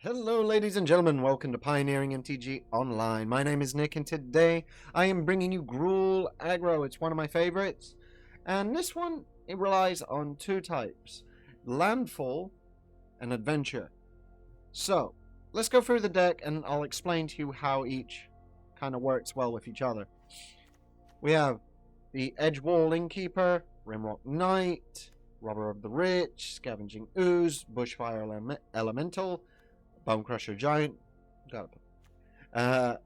Hello ladies and gentlemen, welcome to Pioneering MTG Online. My name is Nick and today I am bringing you Gruul Aggro. It's one of my favorites. And this one, it relies on two types, Landfall and Adventure. So, let's go through the deck and I'll explain to you how each kind of works well with each other. We have the Edgewall Innkeeper, Rimrock Knight, Robber of the Rich, Scavenging Ooze, Bushfire Elemental, Bonecrusher Giant, Khazad-dû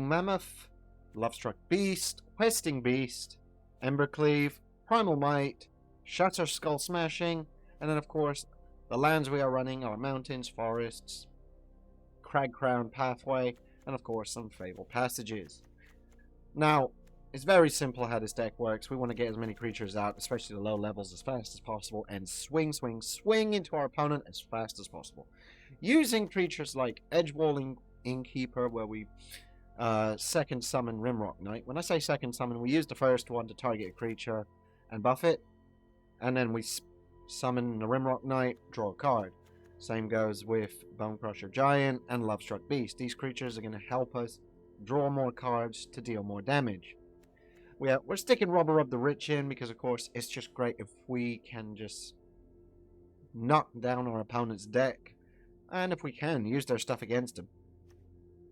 Mammoth, Lovestruck Beast, Questing Beast, Embercleave, Primal Might, Shatterskull Smashing, and then of course the lands we are running are mountains, forests, Cragcrown Pathway, and of course some Fable Passages. Now, it's very simple how this deck works. We want to get as many creatures out, especially the low levels, as fast as possible, and swing into our opponent as fast as possible. Using creatures like Edgewall Innkeeper, where we second summon Rimrock Knight. When I say second summon, we use the first one to target a creature and buff it, and then we summon the Rimrock Knight, draw a card. Same goes with Bonecrusher Giant and Lovestruck Beast. These creatures are going to help us draw more cards to deal more damage. We're sticking Robber of the Rich in because, of course, it's just great if we can just knock down our opponent's deck. And if we can, use their stuff against them.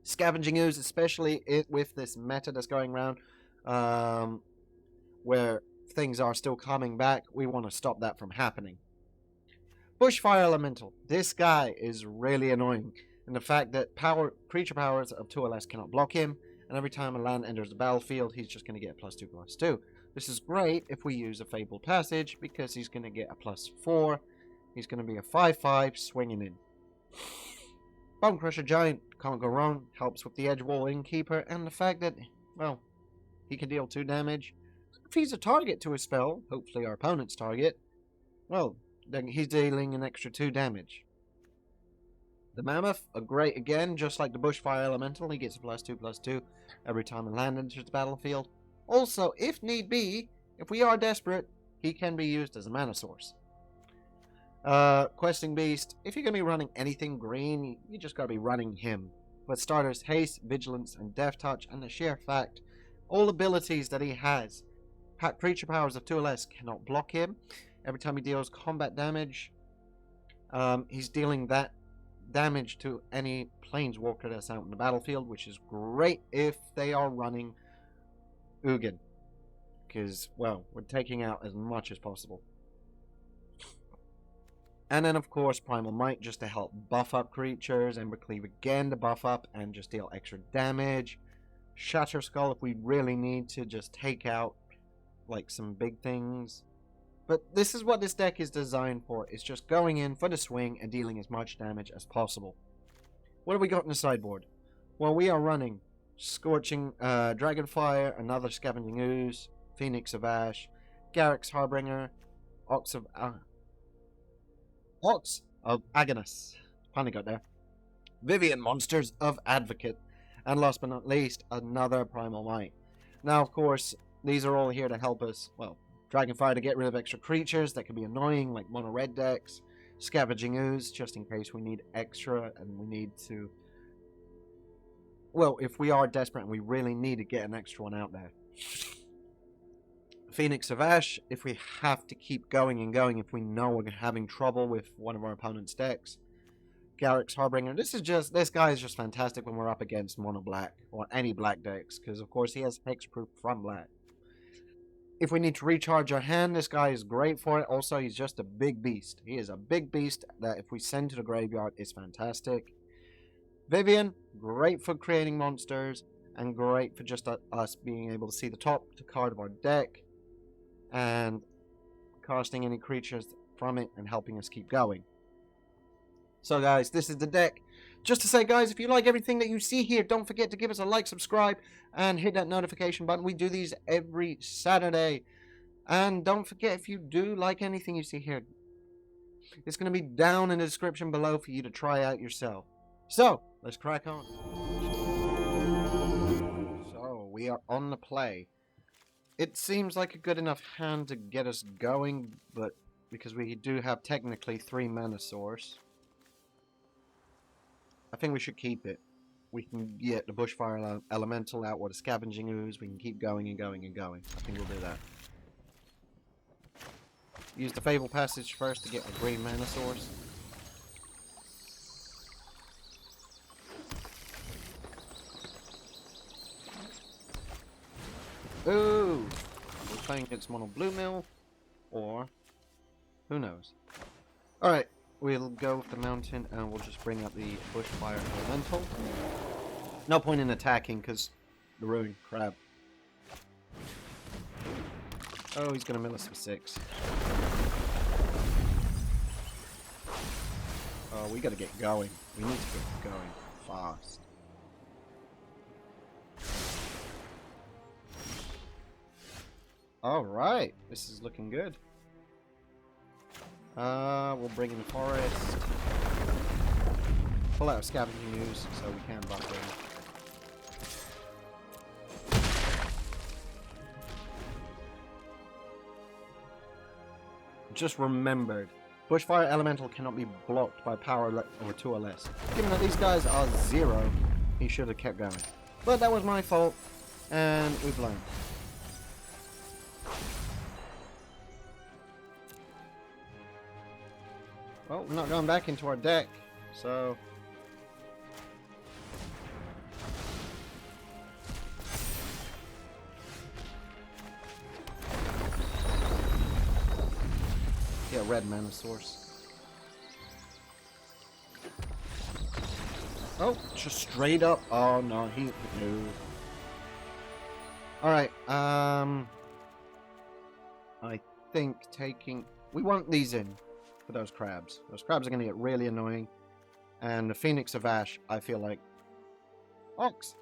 Scavenging Ooze, especially with this meta that's going around, where things are still coming back, we want to stop that from happening. Bushfire Elemental. This guy is really annoying. And the fact that creature powers of 2 or less cannot block him, and every time a land enters the battlefield, he's just going to get a +2/+2. This is great if we use a Fabled Passage, because he's going to get a +4. He's going to be a 5/5 swinging in. Bonecrusher Giant, can't go wrong, helps with the Edgewall Innkeeper, and the fact that, well, he can deal 2 damage. If he's a target to a spell, hopefully our opponent's target, well, then he's dealing an extra 2 damage. The Mammoth are great again, just like the Bushfire Elemental. He gets a +2/+2 every time a land enters the battlefield. Also, if need be, if we are desperate, he can be used as a mana source. Questing Beast, if you're going to be running anything green, you just got to be running him. For starters, Haste, Vigilance, and Death Touch, and the sheer fact, all abilities that he has, creature powers of 2 or less cannot block him. Every time he deals combat damage, he's dealing that damage to any planeswalker that's out in the battlefield, which is great if they are running Ugin, because, well, we're taking out as much as possible. And then, of course, Primal Might just to help buff up creatures, Embercleave again to buff up and just deal extra damage, Shatterskull if we really need to just take out, like, some big things. But this is what this deck is designed for. It's just going in for the swing and dealing as much damage as possible. What have we got in the sideboard? Well, we are running Scorching Dragonfire, another Scavenging Ooze, Phoenix of Ash, Garruk's Harbinger, Ox of Agonas. Finally got there. Vivien Monsters of Advocate. And last but not least, another Primal Might. Now, of course, these are all here to help us, well, Dragonfire to get rid of extra creatures that can be annoying, like mono red decks. Scavenging Ooze, just in case we need extra and we need to... Well, if we are desperate and we really need to get an extra one out there. Phoenix of Ash, if we have to keep going and going, if we know we're having trouble with one of our opponent's decks. Garruk's Harbinger, this guy is just fantastic when we're up against mono black, or any black decks, because of course he has hexproof from black. If we need to recharge our hand, this guy is great for it. Also, he's just a big beast. He is a big beast that if we send to the graveyard, is fantastic. Vivien, great for creating monsters, and great for just us being able to see the top card of our deck, and casting any creatures from it and helping us keep going. So guys, this is the deck. Just to say, guys, if you like everything that you see here, don't forget to give us a like, subscribe, and hit that notification button. We do these every Saturday. And don't forget, if you do like anything you see here, it's going to be down in the description below for you to try out yourself. So, let's crack on. So, we are on the play. It seems like a good enough hand to get us going, but because we do have technically 3 mana source. I think we should keep it. We can get the Bushfire Elemental out or the Scavenging Ooze. We can keep going and going and going. I think we'll do that. Use the Fable Passage first to get a green mana source. Ooh! We're playing against Mono Blue Mill, or who knows. Alright, we'll go with the mountain and we'll just bring up the Bushfire Elemental. No point in attacking because the Ruin Crab. Oh, he's gonna mill us for 6. Oh, we gotta get going. We need to get going fast. Alright, this is looking good. We'll bring in the forest. Pull out Scavenging Ooze so we can buff in. Just remembered, Bushfire Elemental cannot be blocked by power or 2 or less. Given that these guys are 0, he should have kept going. But that was my fault, and we've learned. Well, we're not going back into our deck, so... yeah, red mana source. Oh, just straight up. Oh no, he no. Alright, I think taking... we want these in for those crabs. Those crabs are going to get really annoying. And the Phoenix of Ash, I feel like... Ox!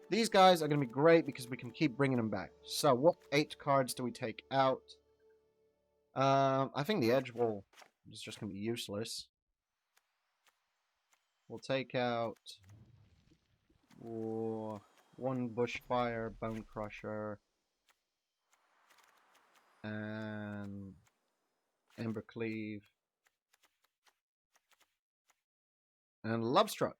These guys are going to be great because we can keep bringing them back. So, what 8 cards do we take out? I think the Edge Wall is just going to be useless. We'll take out... one Bushfire, Bone Crusher, and Embercleave, and Lovestruck.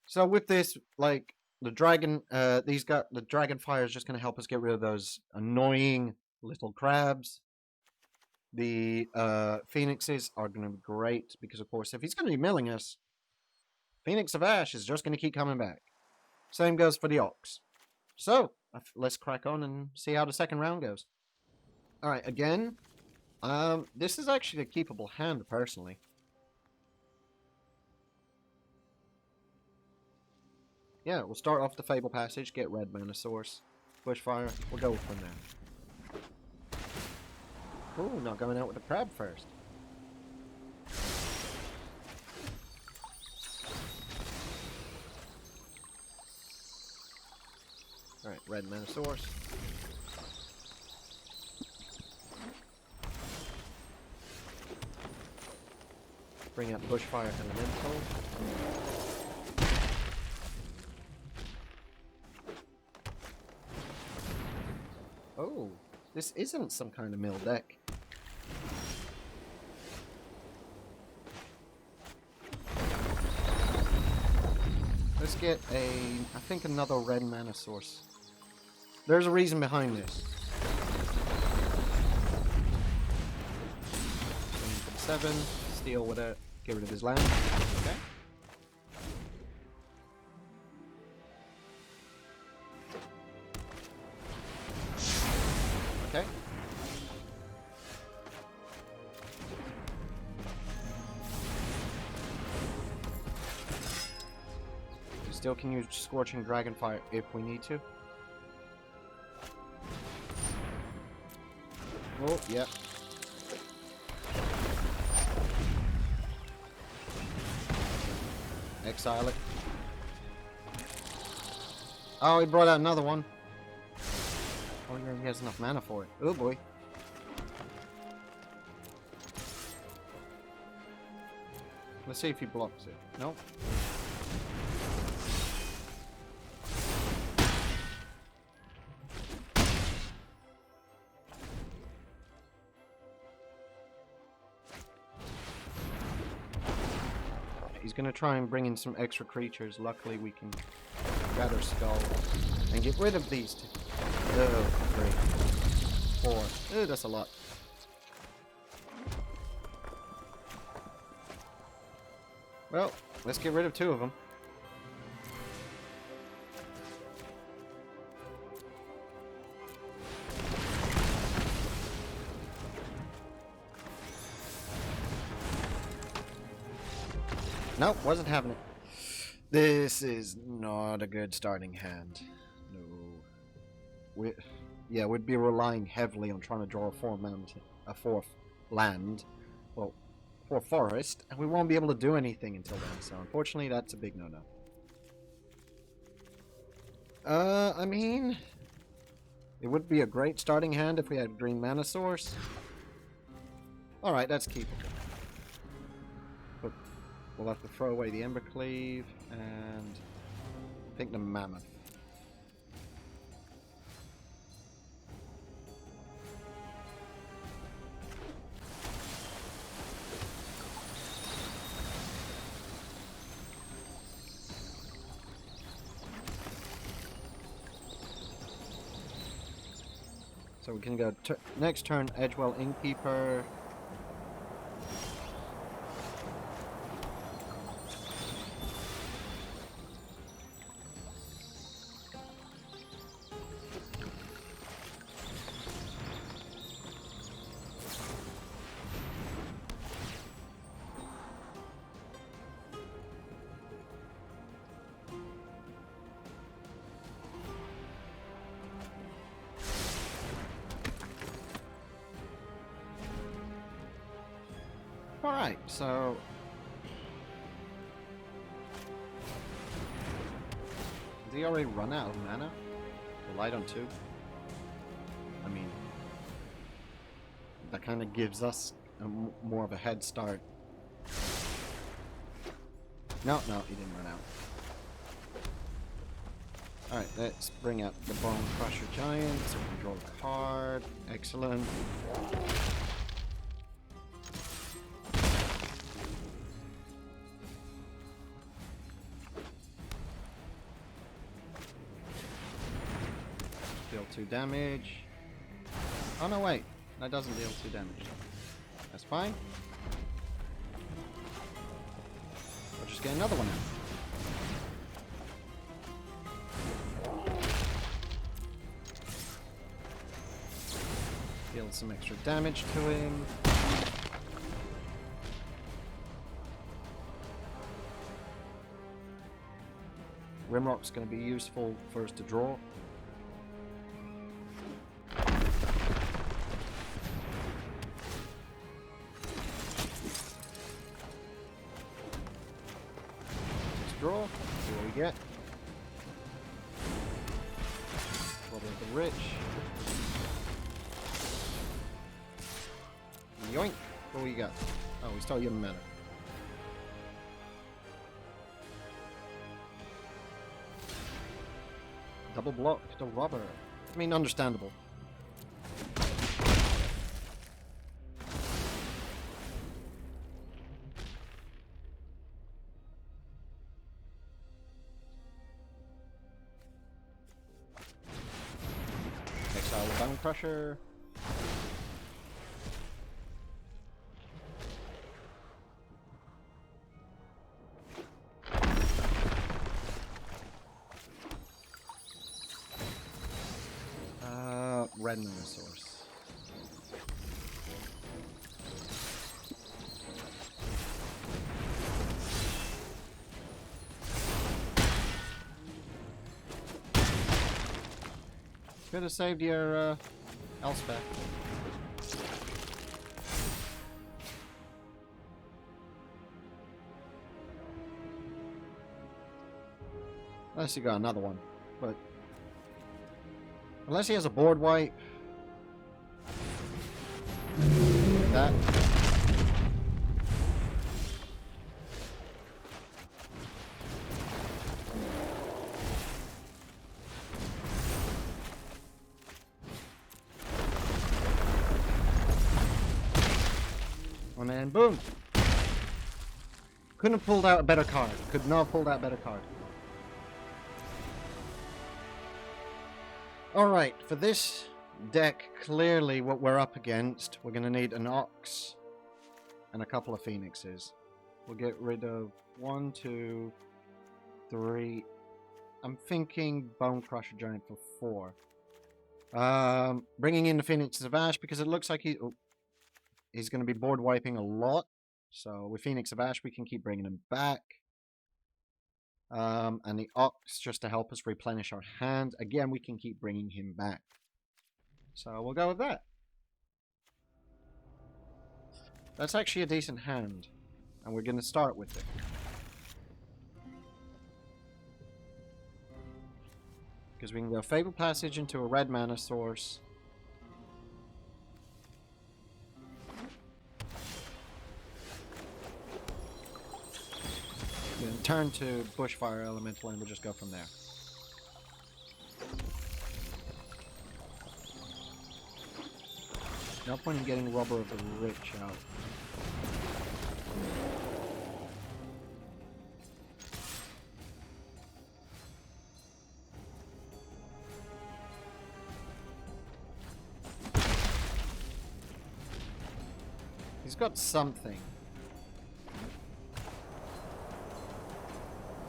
So with this, like the dragon, the dragon fire is just going to help us get rid of those annoying little crabs. The phoenixes are going to be great because, of course, if he's going to be milling us, Phoenix of Ash is just going to keep coming back. Same goes for the Ox. So, let's crack on and see how the second round goes. Alright, again, this is actually a keepable hand, personally. Yeah, we'll start off the Fable Passage, get red mana source, Bushfire, we'll go from there. Ooh, not going out with the crab first. Alright, red mana source. Bring out Bushfire Elemental. Oh, this isn't some kind of mill deck. Let's get I think another red mana source. There's a reason behind this. 7, steal with it, get rid of his land. Okay. Okay. We still can use Scorching Dragonfire if we need to. Oh, yeah. Exile it. Oh, he brought out another one. Oh, yeah, he has enough mana for it. Oh, boy. Let's see if he blocks it. Nope. He's going to try and bring in some extra creatures. Luckily, we can Shatter Skull and get rid of these two. Oh, 3, 4. Oh, that's a lot. Well, let's get rid of 2 of them. Nope, wasn't having it. This is not a good starting hand. No. We'd be relying heavily on trying to draw a 4th land. Well, 4th forest, and we won't be able to do anything until then, so unfortunately that's a big no-no. I mean, it would be a great starting hand if we had green mana source. Alright, that's keepable. But we'll have to throw away the Embercleave and I think the Mammoth. So we can go next turn, Edgewell Innkeeper. Alright, so... Did he already run out of mana? The light on 2? I mean... That kind of gives us more of a head start. No, he didn't run out. Alright, let's bring out the Bone Crusher Giant so we can draw a card. Excellent. Deal 2 damage. Oh no, wait. That doesn't deal 2 damage. That's fine. We'll just get another one out. Deal some extra damage to him. Rimrock's going to be useful for us to draw. Draw, see what we get. Trouble with the Rich. Yoink! What do we got? Oh, we start using mana. Double block the Robber. I mean, understandable. Exile the Bone Crusher. Red Mana Source. Could have saved your Elspeth. Unless you got another one, but unless he has a board wipe. Like that. And then boom. Couldn't have pulled out a better card. Could not have pulled out a better card. Alright, for this deck, clearly what we're up against, we're going to need an Ox and a couple of Phoenixes. We'll get rid of 1, 2, 3. I'm thinking Bone Crusher Giant for 4. Bringing in the Phoenix of Ash because it looks like he's going to be board wiping a lot. So with Phoenix of Ash, we can keep bringing him back. And the Ox just to help us replenish our hand. Again, we can keep bringing him back. So we'll go with that. That's actually a decent hand. And we're going to start with it. Because we can go Fabled Passage into a red mana source. Then turn to Bushfire Elemental and we'll just go from there. No point in getting Robber of the Rich out. He's got something.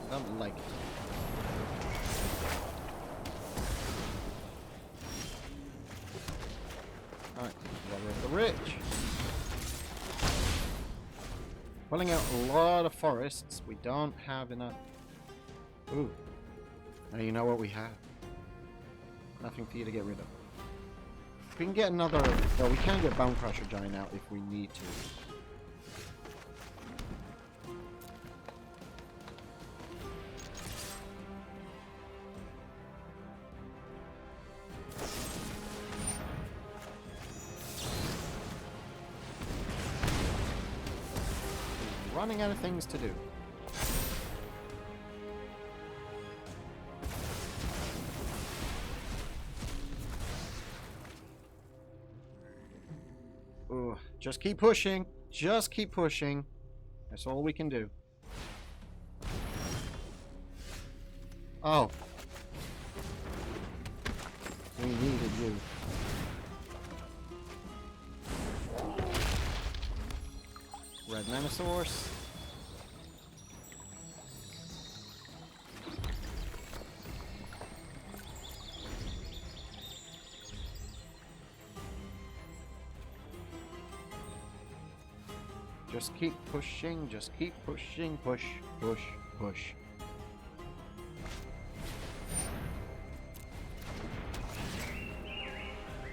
I don't like it. Alright, Robber of the Rich. Pulling out a lot of forests. We don't have enough. Ooh. Now you know what we have. Nothing for you to get rid of. We can get another... Well, we can get Bone Crusher Giant out if we need to. Running out of things to do. Ooh, just keep pushing. Just keep pushing. That's all we can do. Oh. We needed you. Red mana source. Just keep pushing, just keep pushing, push, push, push.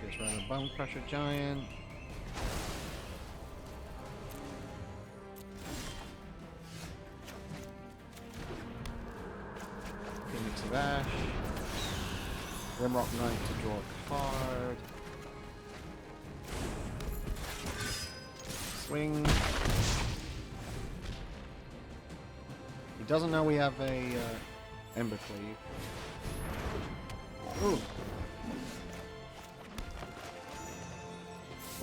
Just run a Bone Crusher Giant. Phoenix of Ash. Rimrock Knight to draw a card. Swing. He doesn't know we have a Embercleave. Ooh.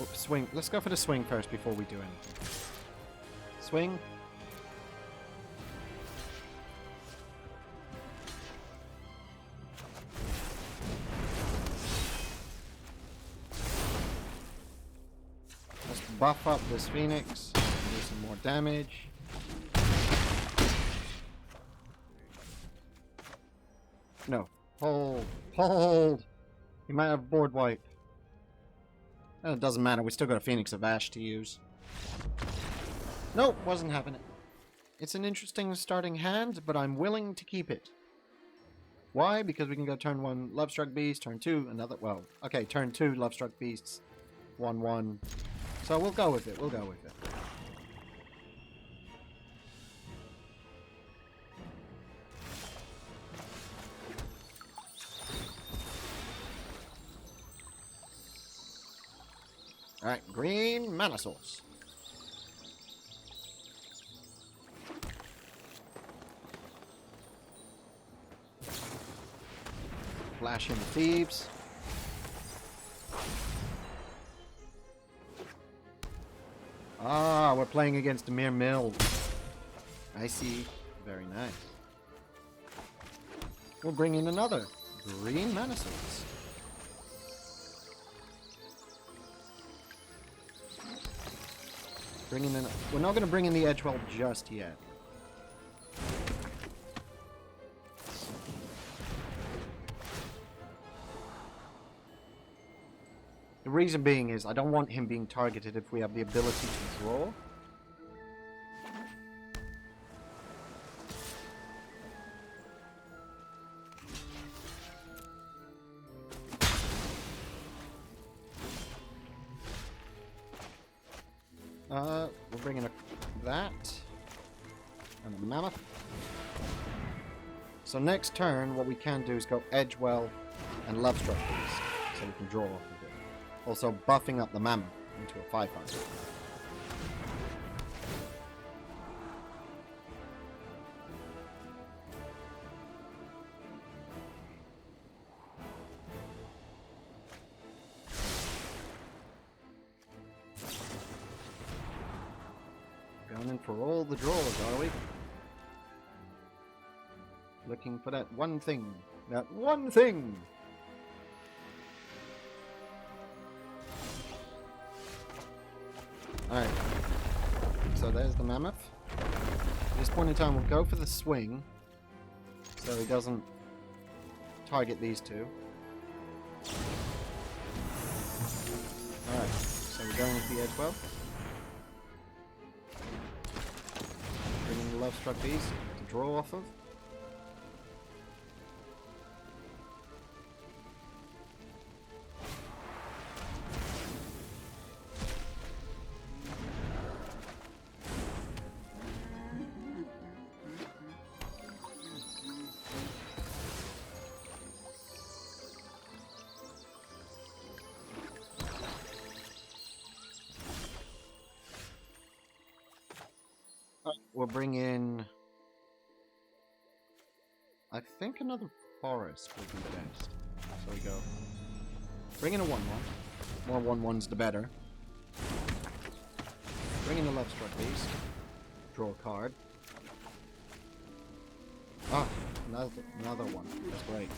Oops, swing. Let's go for the swing first before we do anything. Swing. Let's buff up this Phoenix. Do some more damage. No. Hold. Hold! He might have board wipe. It doesn't matter. We still got a Phoenix of Ash to use. Nope, wasn't having it. It's an interesting starting hand, but I'm willing to keep it. Why? Because we can go turn 1 Lovestruck Beast, turn 2 another... Well, okay, turn 2 Lovestruck Beasts, 1/1. So we'll go with it. We'll go with it. Alright, green mana source. Flash in the Thieves. Ah, we're playing against Dimir Mill. I see. Very nice. We'll bring in another green mana source. Bringing in. We're not going to bring in the Edgewell just yet. The reason being is I don't want him being targeted if we have the ability to draw. We're bringing that and a Mammoth. So next turn, what we can do is go Edgewell and Lovestruck Beast, so we can draw off of it. Also buffing up the Mammoth into a 5/5. Gunning for all the draws, are we? Looking for that one thing. That one thing! Alright. So there's the Mammoth. At this point in time, we'll go for the swing. So he doesn't target these two. Alright. So we're going with the Edgewell. Bringing the Lovestruck Beast to draw off of. We'll bring in, I think, another forest would be best. So we go. Bring in a 1/1. More 1/1s the better. Bring in a Lovestruck Beast. Draw a card. Ah, another one. That's great.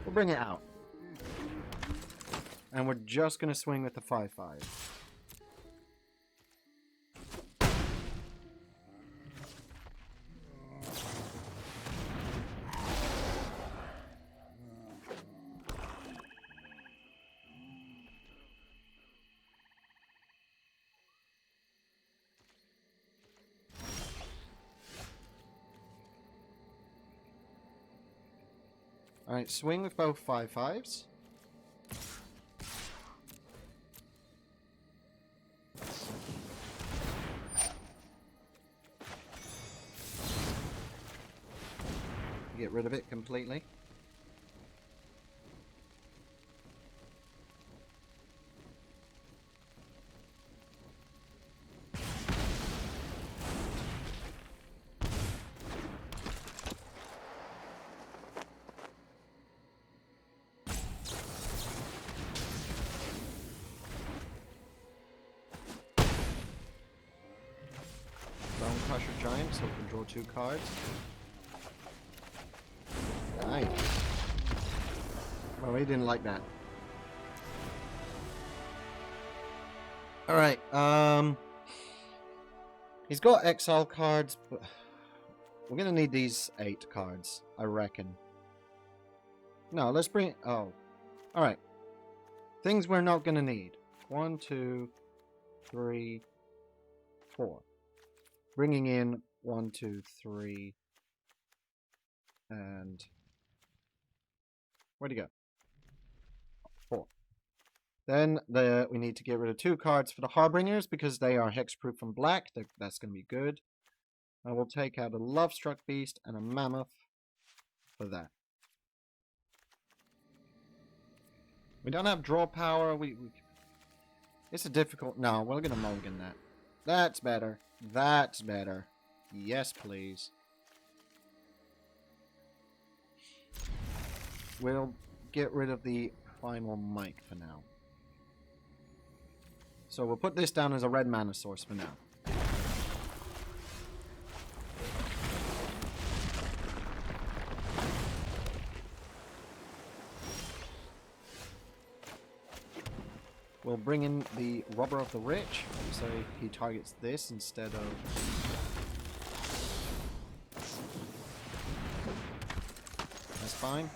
We'll bring it out. And we're just going to swing with the 5/5. Alright, swing with both 5/5s. Get rid of it completely. Crusher Giant, so we can draw 2 cards. Nice. Well, he didn't like that. Alright, he's got exile cards, but we're gonna need these 8 cards, I reckon. No, let's bring... Oh. Alright. Things we're not gonna need. 1, 2, 3, 4. Bringing in 1, 2, 3, and where'd he go? 4. Then we need to get rid of 2 cards for the Harbingers because they are hexproof from black. That's going to be good. I will take out a Lovestruck Beast and a Mammoth for that. We don't have draw power. It's a difficult... No, we're going to mulligan that. That's better. That's better. Yes, please. We'll get rid of the Primal Might for now. So we'll put this down as a red mana source for now. We'll bring in the Robber of the Rich, so he targets this instead of... That's fine.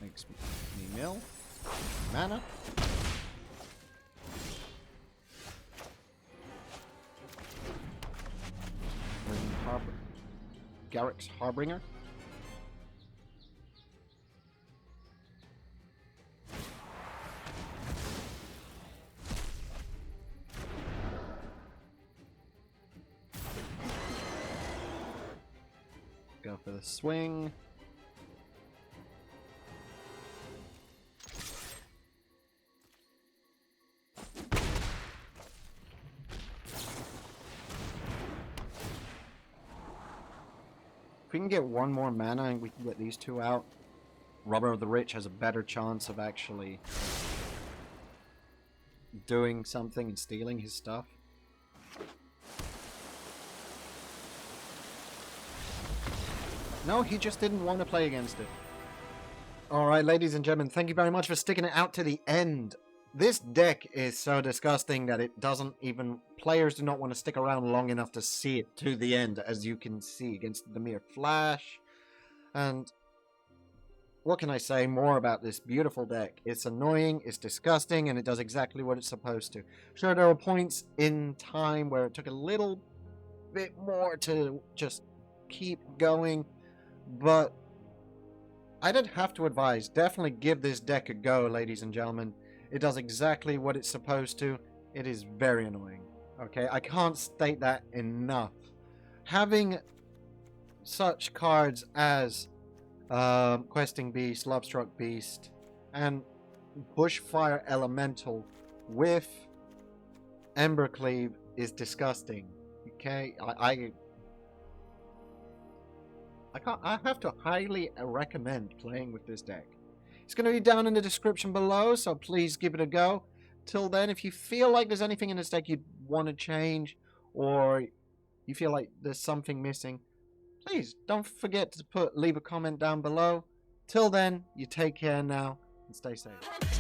Makes me mill. Mana. Garrick's Harbinger. Go for the swing. If we can get one more mana and we can get these two out, Robber of the Rich has a better chance of actually doing something and stealing his stuff. No, he just didn't want to play against it. Alright, ladies and gentlemen, thank you very much for sticking it out to the end. This deck is so disgusting that it doesn't even... Players do not want to stick around long enough to see it to the end, as you can see, against the mere flash. And what can I say more about this beautiful deck? It's annoying, it's disgusting, and it does exactly what it's supposed to. Sure, there were points in time where it took a little bit more to just keep going, but I did have to advise, definitely give this deck a go, ladies and gentlemen. It does exactly what it's supposed to. It is very annoying. Okay, I can't state that enough. Having such cards as Questing Beast, Lovestruck Beast, and Bushfire Elemental with Embercleave is disgusting. Okay, I have to highly recommend playing with this deck. It's going to be down in the description below, so please give it a go. Till then, if you feel like there's anything in this deck you want to change, or you feel like there's something missing, please don't forget to leave a comment down below. Till then, you take care now, and stay safe.